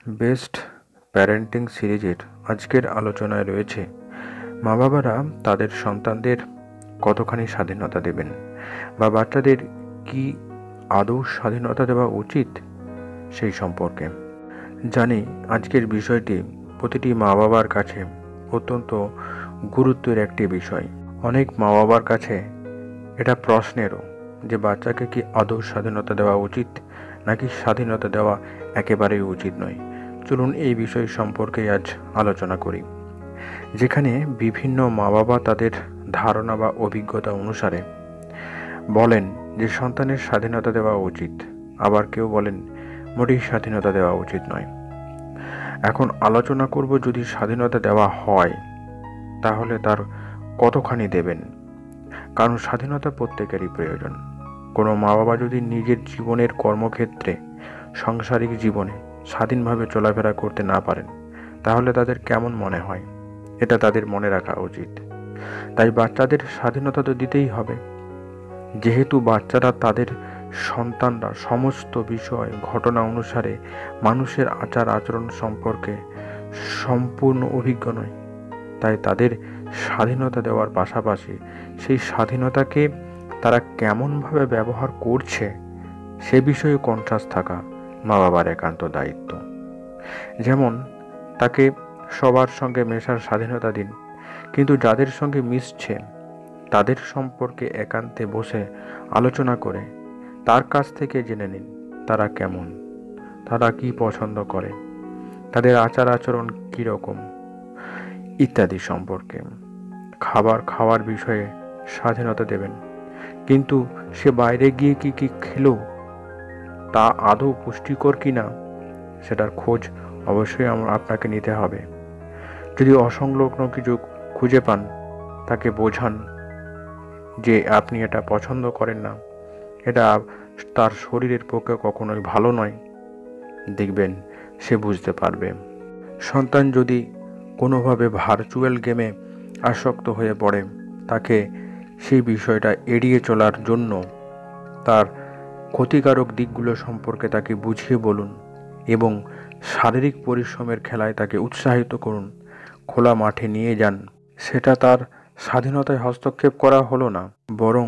Best parenting সিরিজের আজকের আলোচনায় রয়েছে মা বাবারা তাদের সন্তানদের কতখানি স্বাধীনতা দেবেন বা বাচ্চাদের কি আদৌ স্বাধীনতা দেওয়া উচিত সেই সম্পর্কে। জানি আজকের বিষয়টি প্রতিটি মা বাবার কাছে অত্যন্ত গুরুত্বের একটি বিষয়। অনেক মা বাবার কাছে এটা প্রশ্নেরও যে বাচ্চাকে কি আদৌ স্বাধীনতা দেওয়া উচিত নাকি স্বাধীনতা দেওয়া একেবারেই উচিত নয়। চলুন এই বিষয় সম্পর্কে আজ আলোচনা করি, যেখানে বিভিন্ন মা বাবা তাদের ধারণা বা অভিজ্ঞতা অনুসারে বলেন যে সন্তানের স্বাধীনতা দেওয়া উচিত, আবার কেউ বলেন মোটেই স্বাধীনতা দেওয়া উচিত নয়। এখন আলোচনা করব, যদি স্বাধীনতা দেওয়া হয় তাহলে তার কতখানি দেবেন, কারণ স্বাধীনতা প্রত্যেকেরই প্রয়োজন। কোনো মা বাবা যদি নিজের জীবনের কর্মক্ষেত্রে, সাংসারিক জীবনে স্বাধীনভাবে চলাফেরা করতে না পারেন তাহলে তাদের কেমন মনে হয়, এটা তাদের মনে রাখা উচিত। তাই বাচ্চাদের স্বাধীনতা তো দিতেই হবে, যেহেতু বাচ্চারা তাদের সন্তানরা সমস্ত বিষয় ঘটনা অনুসারে মানুষের আচার আচরণ সম্পর্কে সম্পূর্ণ অভিজ্ঞ নয়। তাই তাদের স্বাধীনতা দেওয়ার পাশাপাশি সেই স্বাধীনতাকে তারা কেমনভাবে ব্যবহার করছে সে বিষয়ে কনসাস থাকা মা বাবার একান্ত দায়িত্ব। যেমন তাকে সবার সঙ্গে মেশার স্বাধীনতা দিন, কিন্তু যাদের সঙ্গে মিশছে তাদের সম্পর্কে একান্তে বসে আলোচনা করে তার কাছ থেকে জেনে নিন তারা কেমন, তারা কি পছন্দ করে, তাদের আচার আচরণ কীরকম ইত্যাদি সম্পর্কে। খাবার খাওয়ার বিষয়ে স্বাধীনতা দেবেন, কিন্তু সে বাইরে গিয়ে কি খেলো তা আদৌ পুষ্টিকর কিনা সেটার খোঁজ অবশ্যই আপনাকে নিতে হবে। যদি অসংলগ্ন কিছু খুঁজে পান তাকে বোঝান যে আপনি এটা পছন্দ করেন না, এটা তার শরীরের পক্ষে কখনোই ভালো নয়, দেখবেন সে বুঝতে পারবে। সন্তান যদি কোনোভাবে ভার্চুয়াল গেমে আসক্ত হয়ে পড়ে তাকে সেই বিষয়টা এড়িয়ে চলার জন্য তার ক্ষতিকারক দিকগুলো সম্পর্কে তাকে বুঝিয়ে বলুন এবং শারীরিক পরিশ্রমের খেলায় তাকে উৎসাহিত করুন, খোলা মাঠে নিয়ে যান। সেটা তার স্বাধীনতায় হস্তক্ষেপ করা হলো না, বরং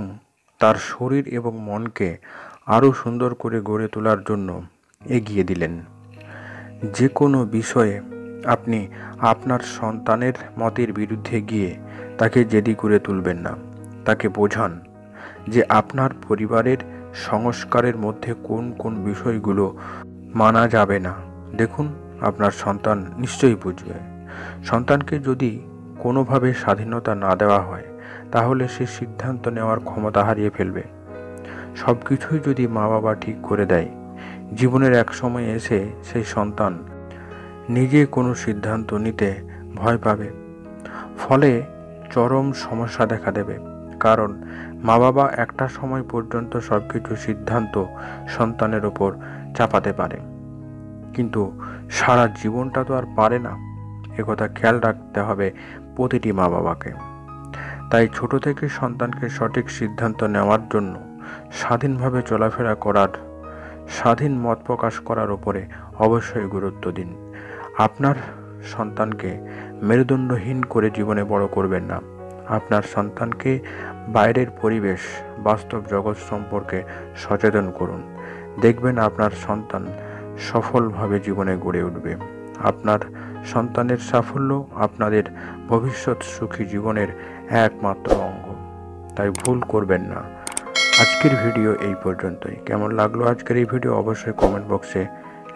তার শরীর এবং মনকে আরও সুন্দর করে গড়ে তোলার জন্য এগিয়ে দিলেন। যে কোনো বিষয়ে আপনি আপনার সন্তানের মতের বিরুদ্ধে গিয়ে তাকে জেদি করে তুলবেন না, তাকে বোঝান যে আপনার পরিবারের সংস্কারের মধ্যে কোন কোন বিষয়গুলো মানা যাবে না। দেখুন আপনার সন্তান নিশ্চয়ই বুঝবে। সন্তানকে যদি কোনোভাবে স্বাধীনতা না দেওয়া হয় তাহলে সে সিদ্ধান্ত নেওয়ার ক্ষমতা হারিয়ে ফেলবে। সব কিছুই যদি মা বাবা ঠিক করে দেয়, জীবনের এক সময় এসে সেই সন্তান নিজে কোনো সিদ্ধান্ত নিতে ভয় পাবে, ফলে চরম সমস্যা দেখা দেবে। কারণ মা বাবা একটা সময় পর্যন্ত সব কিছু সিদ্ধান্ত সন্তানের ওপর চাপাতে পারে, কিন্তু সারা জীবনটা তো আর পারে না। একথা খেয়াল রাখতে হবে প্রতিটি মা বাবাকে। তাই ছোট থেকে সন্তানকে সঠিক সিদ্ধান্ত নেওয়ার জন্য, স্বাধীনভাবে চলাফেরা করার, স্বাধীন মত প্রকাশ করার উপরে অবশ্যই গুরুত্ব দিন। আপনার সন্তানকে মেরুদণ্ডহীন করে জীবনে বড় করবেন না। আপনার সন্তানকে বাইরের পরিবেশ, বাস্তব জগৎ সম্পর্কে সচেতন করুন। দেখবেন আপনার সন্তান সফলভাবে জীবনে গড়ে উঠবে। আপনার সন্তানের সাফল্য আপনাদের ভবিষ্যৎ সুখী জীবনের একমাত্র অঙ্গ। তাই ভুল করবেন না। আজকের ভিডিও এই পর্যন্তই। কেমন লাগলো আজকের এই ভিডিও অবশ্যই কমেন্ট বক্সে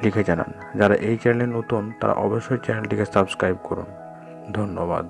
লিখে জানান। যারা এই চ্যানেলে নতুন তারা অবশ্যই চ্যানেলটিকে সাবস্ক্রাইব করুন। ধন্যবাদ।